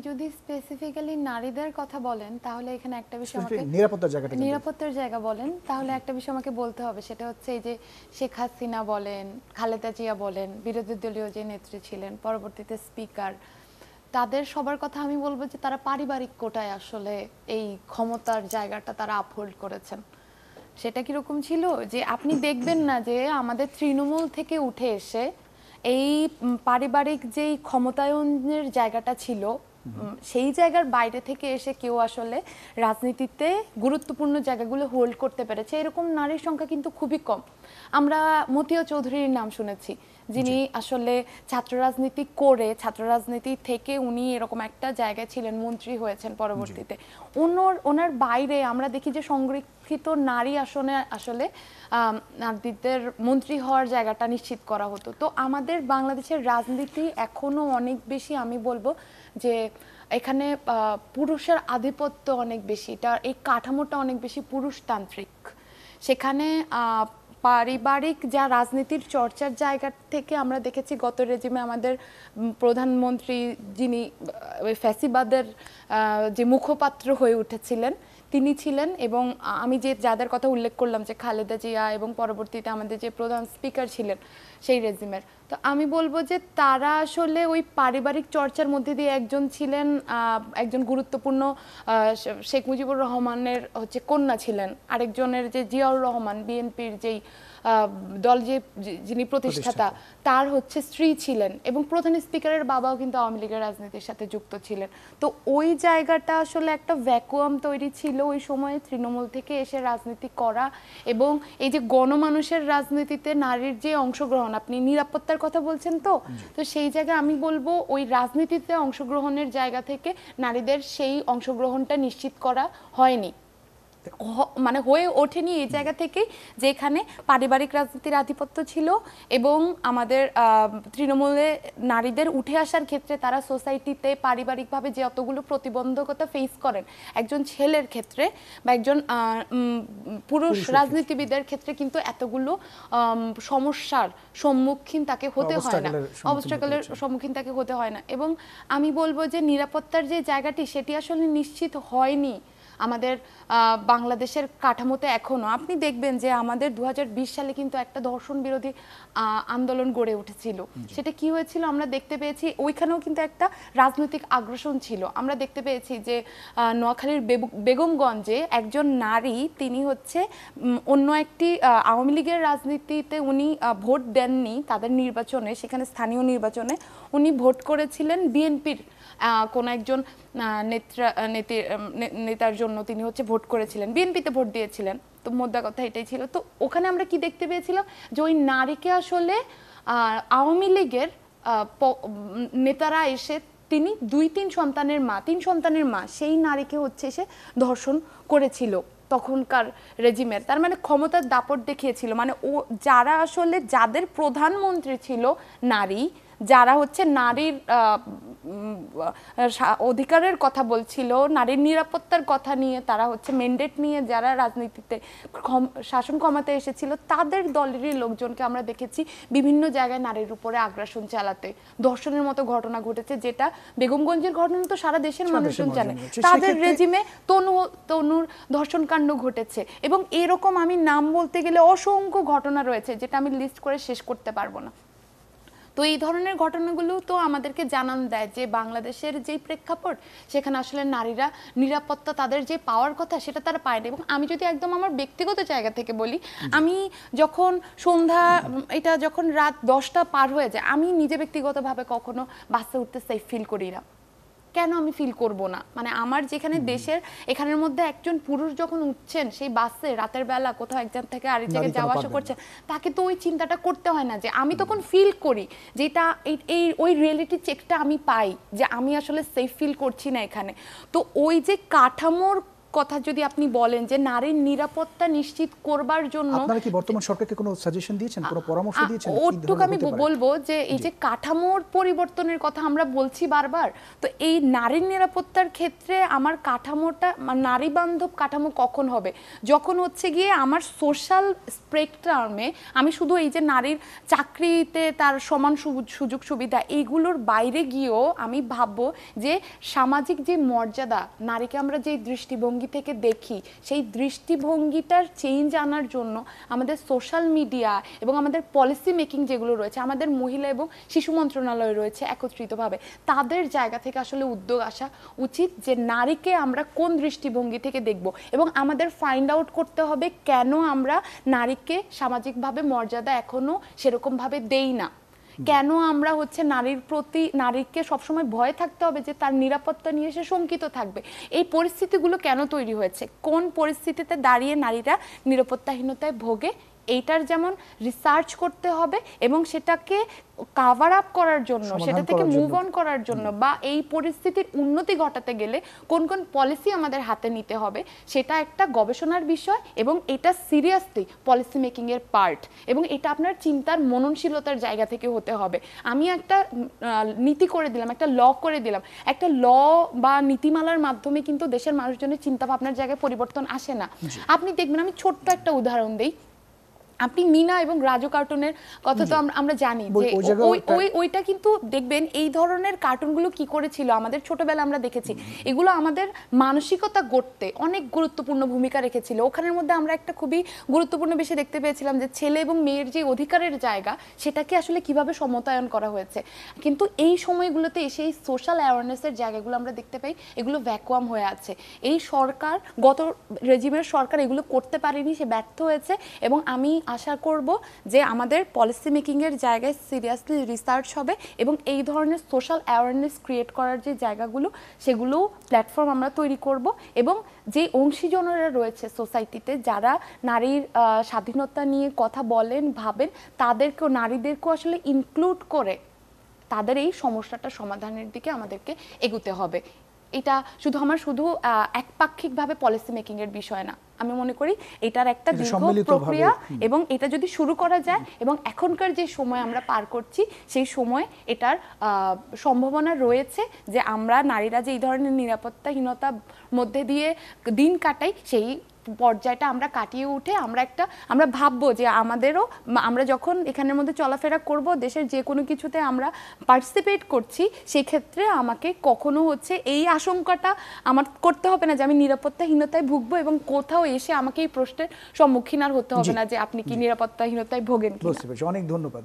যদি স্পেসিফিক্যালি নারীদের কথা বলেন তাহলে এখানে একটা বিষয় আমাকে নিরাপত্তার জায়গা বলেন তাহলে একটা বিষয় আমাকে বলতে হবে, সেটা হচ্ছে এই যে শেখ হাসিনা বলেন, খালেদা জিয়া বলেন, বিরোধী দলীয় যে নেত্রী ছিলেন, পরবর্তীতে স্পিকার, তাদের সবার কথা আমি বলবো যে তারা পারিবারিক কোটায় আসলে এই ক্ষমতার জায়গাটা তারা আপহোল্ড করেছেন। সেটা কিরকম ছিল যে আপনি দেখবেন না যে আমাদের তৃণমূল থেকে উঠে এসে এই পারিবারিক যেই ক্ষমতায়নের জায়গাটা ছিল সেই জায়গার বাইরে থেকে এসে কেউ আসলে রাজনীতিতে গুরুত্বপূর্ণ জায়গাগুলো হোল্ড করতে পেরেছে এরকম নারীর সংখ্যা কিন্তু খুবই কম। আমরা মতিয়া চৌধুরীর নাম শুনেছি, যিনি আসলে ছাত্র রাজনীতি করে ছাত্র রাজনীতি থেকে উনি এরকম একটা জায়গায় ছিলেন, মন্ত্রী হয়েছেন পরবর্তীতে। ওনার বাইরে আমরা দেখি যে সংরক্ষিত নারী আসনে আসলে নারীদের মন্ত্রী হওয়ার জায়গাটা নিশ্চিত করা হতো। তো আমাদের বাংলাদেশের রাজনীতি এখনো অনেক বেশি, আমি বলবো যে এখানে পুরুষের আধিপত্য অনেক বেশি, এটা এই কাঠামোটা অনেক বেশি পুরুষতান্ত্রিক। সেখানে পারিবারিক যা রাজনীতির চর্চার জায়গা থেকে আমরা দেখেছি গত রেজিমে আমাদের প্রধানমন্ত্রী যিনি ফ্যাসিবাদের যে মুখপাত্র হয়ে উঠেছিলেন তিনি ছিলেন, এবং আমি যে যাদের কথা উল্লেখ করলাম যে খালেদা জিয়া এবং পরবর্তীতে আমাদের যে প্রধান স্পিকার ছিলেন সেই রেজিমের, তো আমি বলবো যে তারা আসলে ওই পারিবারিক চর্চার মধ্যে দিয়ে একজন ছিলেন একজন গুরুত্বপূর্ণ শেখ মুজিবুর রহমানের হচ্ছে কন্যা ছিলেন, আরেকজনের যে জিয়াউর রহমান বিএনপির যেই দল যিনি প্রতিষ্ঠাতা তার হচ্ছে স্ত্রী ছিলেন, এবং প্রধান স্পিকারের বাবাও কিন্তু আওয়ামী লীগের রাজনীতির সাথে যুক্ত ছিলেন। তো ওই জায়গাটা আসলে একটা ভ্যাকুয়াম তৈরি ছিল ওই সময়ে তৃণমূল থেকে এসে রাজনীতি করা, এবং এই যে গণমানুষের রাজনীতিতে নারীর যে অংশগ্রহণ, আপনি নিরাপত্তার কথা বলছেন, তো সেই জায়গায় আমি বলবো ওই রাজনীতিতে অংশগ্রহণের জায়গা থেকে নারীদের সেই অংশগ্রহণটা নিশ্চিত করা হয়নি, মানে হয়ে ওঠেনি এই জায়গা থেকে যেখানে পারিবারিক রাজনীতির আধিপত্য ছিল, এবং আমাদের তৃণমূলে নারীদের উঠে আসার ক্ষেত্রে তারা সোসাইটিতে পারিবারিকভাবে যে অতগুলো প্রতিবন্ধকতা ফেস করেন একজন ছেলের ক্ষেত্রে বা একজন পুরুষ রাজনীতিবিদের ক্ষেত্রে কিন্তু এতগুলো সমস্যার সম্মুখীন তাকে হতে হয় না, অবস্ট্রাকলের সম্মুখীন তাকে হতে হয় না। এবং আমি বলবো যে নিরাপত্তার যে জায়গাটি সেটি আসলে নিশ্চিত হয়নি আমাদের বাংলাদেশের কাঠামোতে এখনো। আপনি দেখবেন যে আমাদের 2020 সালে কিন্তু একটা ধর্ষণ বিরোধী আন্দোলন গড়ে উঠেছিল, সেটা কি হয়েছিল আমরা দেখতে পেয়েছি, ওইখানেও কিন্তু একটা রাজনৈতিক আগ্রাসন ছিল। আমরা দেখতে পেয়েছি যে নোয়াখালীর বেগমগঞ্জে একজন নারী, তিনি হচ্ছে অন্য একটি আওয়ামী লীগের রাজনীতিতে উনি ভোট দেননি তাদের নির্বাচনে, সেখানে স্থানীয় নির্বাচনে উনি ভোট করেছিলেন বিএনপির কোন একজন নেতার জন্য, তিনি হচ্ছে ভোট করেছিলেন, বিএনপিতে ভোট দিয়েছিলেন। তো মোদ্দা কথা এটাই ছিল। তো ওখানে আমরা কি দেখতে পেয়েছিলাম যে ওই নারীকে আসলে আওয়ামী লীগের নেতারা এসে, তিনি 2-3 সন্তানের মা, সেই নারীকে হচ্ছে এসে ধর্ষণ করেছিল তখনকার রেজিমের। তার মানে ক্ষমতার দাপট দেখিয়েছিল, মানে ও যারা আসলে যাদের প্রধানমন্ত্রী ছিল নারী, যারা হচ্ছে নারীর অধিকারের কথা বলছিল, নারীর নিরাপত্তার কথা নিয়ে তারা হচ্ছে ম্যান্ডেট নিয়ে যারা রাজনীতিতে শাসন ক্ষমতায় এসেছিল, তাদের দলেরই লোকজনকে আমরা দেখেছি বিভিন্ন জায়গায় নারীর উপরে আগ্রাসন চালাতে, ধর্ষণের মতো ঘটনা ঘটেছে, যেটা বেগমগঞ্জের ঘটনা তো সারা দেশের মানুষজন জানে। তাদের রেজিমে তনুর ধর্ষণ কাণ্ড ঘটেছে, এবং এরকম আমি নাম বলতে গেলে অসংখ্য ঘটনা রয়েছে যেটা আমি লিস্ট করে শেষ করতে পারবো না। তো এই ধরনের ঘটনাগুলো তো আমাদেরকে জানান দেয় যে বাংলাদেশের যে প্রেক্ষাপট, সেখানে আসলে নারীরা নিরাপত্তা তাদের যে পাওয়ার কথা সেটা তারা পায় না। এবং আমি যদি একদম আমার ব্যক্তিগত জায়গা থেকে বলি, আমি যখন যখন রাত 10টা পার হয়ে যায়, আমি নিজে ব্যক্তিগতভাবে কখনো বাসে উঠতে সেফ ফিল করি না। কেন আমি ফিল করব না? মানে আমার যেখানে দেশের এখানের মধ্যে একজন পুরুষ যখন উঠছেন সেই বাসে রাতের বেলা কোথাও এক জায়গা থেকে আরেক জায়গায় যাওয়া আসা করছেন, তাকে তো ওই চিন্তাটা করতে হয় না যে আমি তখন ফিল করি যেটা ওই রিয়েলিটি চেকটা আমি পাই যে আমি আসলে সেফ ফিল করছি না এখানে। তো ওই যে কাঠামোর কথা যদি আপনি বলেন যে নারীর নিরাপত্তা নিশ্চিত করবার জন্য আপনারা কি বর্তমান সরকারকে কোনো সাজেশন দিয়েছেন, কোনো পরামর্শ দিয়েছেন? ওটুকু আমি বলবো যে এই যে কাঠামোর পরিবর্তনের কথা আমরা বলছি বারবার, তো এই নারীর নিরাপত্তার ক্ষেত্রে আমার কাঠামোটা নারী বান্ধব কাঠামো কখন হবে, যখন হচ্ছে গিয়ে আমার সোশ্যাল স্পেকট্রামে আমি শুধু এই যে নারীর চাকরিতে তার সমান সুযোগ সুবিধা এইগুলোর বাইরে গিয়েও আমি ভাববো যে সামাজিক যে মর্যাদা, নারীকে আমরা যে দৃষ্টিভঙ্গি থেকে দেখি সেই দৃষ্টিভঙ্গিটার চেঞ্জ আনার জন্য আমাদের সোশ্যাল মিডিয়া এবং আমাদের পলিসি মেকিং যেগুলো রয়েছে, আমাদের মহিলা এবং শিশু মন্ত্রণালয় রয়েছে একত্রিতভাবে, তাদের জায়গা থেকে আসলে উদ্যোগ আসা উচিত যে নারীকে আমরা কোন দৃষ্টিভঙ্গি থেকে দেখব, এবং আমাদের ফাইন্ড আউট করতে হবে কেন আমরা নারীকে সামাজিকভাবে মর্যাদা এখনো সেরকমভাবে দেই না, কেন আমরা হচ্ছে নারীর প্রতি নারীকে সবসময় ভয় থাকতে হবে যে তার নিরাপত্তা নিয়ে সে শঙ্কিত থাকবে। এই পরিস্থিতিগুলো কেন তৈরি হয়েছে, কোন পরিস্থিতিতে দাঁড়িয়ে নারীরা নিরাপত্তাহীনতায় ভোগে, এইটার যেমন রিসার্চ করতে হবে এবং সেটাকে কাভার আপ করার জন্য, সেটা থেকে মুভ অন করার জন্য বা এই পরিস্থিতির উন্নতি ঘটাতে গেলে কোন কোন পলিসি আমাদের হাতে নিতে হবে সেটা একটা গবেষণার বিষয়, এবং এটা সিরিয়াসলি পলিসি মেকিং এর পার্ট, এবং এটা আপনার চিন্তার মননশীলতার জায়গা থেকে হতে হবে। আমি একটা নীতি করে দিলাম, একটা ল করে দিলাম, একটা ল বা নীতিমালার মাধ্যমে কিন্তু দেশের মানুষজনের চিন্তা ভাবনার জায়গায় পরিবর্তন আসে না। আপনি দেখবেন, আমি ছোট্ট একটা উদাহরণ দেই, আপনি মিনা এবং রাজু কার্টুনের কথা তো আমরা জানি যে ওইটা কিন্তু দেখবেন এই ধরনের কার্টুনগুলো কি করেছিল আমাদের ছোটবেলা আমরা দেখেছি, এগুলো আমাদের মানসিকতা গড়তে অনেক গুরুত্বপূর্ণ ভূমিকা রেখেছিল। ওখানের মধ্যে আমরা একটা খুবই গুরুত্বপূর্ণ বিষয় দেখতে পেয়েছিলাম যে ছেলে এবং মেয়ের যে অধিকারের জায়গা সেটাকে আসলে কিভাবে সমতায়ন করা হয়েছে, কিন্তু এই সময়গুলোতে এসে এই সোশ্যাল অ্যাওয়ারনেসের জায়গাগুলো আমরা দেখতে পাই এগুলো ভ্যাকুয়াম হয়ে আছে। এই সরকার, গত রেজিমের সরকার এগুলো করতে পারেনি, সে ব্যর্থ হয়েছে, এবং আমি আশা করব যে আমাদের পলিসি মেকিং এর জায়গায় সিরিয়াসলি রিসার্চ হবে এবং এই ধরনের সোশ্যাল অ্যাওয়ারনেস ক্রিয়েট করার যে জায়গাগুলো সেগুলো প্ল্যাটফর্ম আমরা তৈরি করব, এবং যে অংশীজনেরা রয়েছে সোসাইটিতে যারা নারীর স্বাধীনতা নিয়ে কথা বলেন ভাবেন তাদেরকেও, নারীদেরকেও আসলে ইনক্লুড করে তাদের এই সমস্যাটা সমাধানের দিকে আমাদেরকে এগুতে হবে। এটা শুধু একপাক্ষিকভাবে পলিসি মেকিং এর বিষয় না, আমি মনে করি এটার একটা দীর্ঘ প্রক্রিয়া, এবং এটা যদি শুরু করা যায় এবং এখনকার যে সময় আমরা পার করছি সেই সময় এটার সম্ভাবনা রয়েছে যে আমরা নারীরা যে এই ধরনের নিরাপত্তাহীনতার মধ্যে দিয়ে দিন কাটাই সেই পর্যায়টা আমরা কাটিয়ে উঠে আমরা ভাববো যে আমাদেরও, আমরা যখন এখানের মধ্যে চলাফেরা করব দেশের যে কোনো কিছুতে আমরা পার্টিসিপেট করছি, সেক্ষেত্রে আমাকে কখনো হচ্ছে এই আশঙ্কাটা আমার করতে হবে না যে আমি নিরাপত্তাহীনতায় ভুগবো, এবং কোথাও এসে আমাকে এই প্রশ্নের সম্মুখীন আর হতে হবে না যে আপনি কি নিরাপত্তাহীনতায় ভোগেন। অনেক ধন্যবাদ।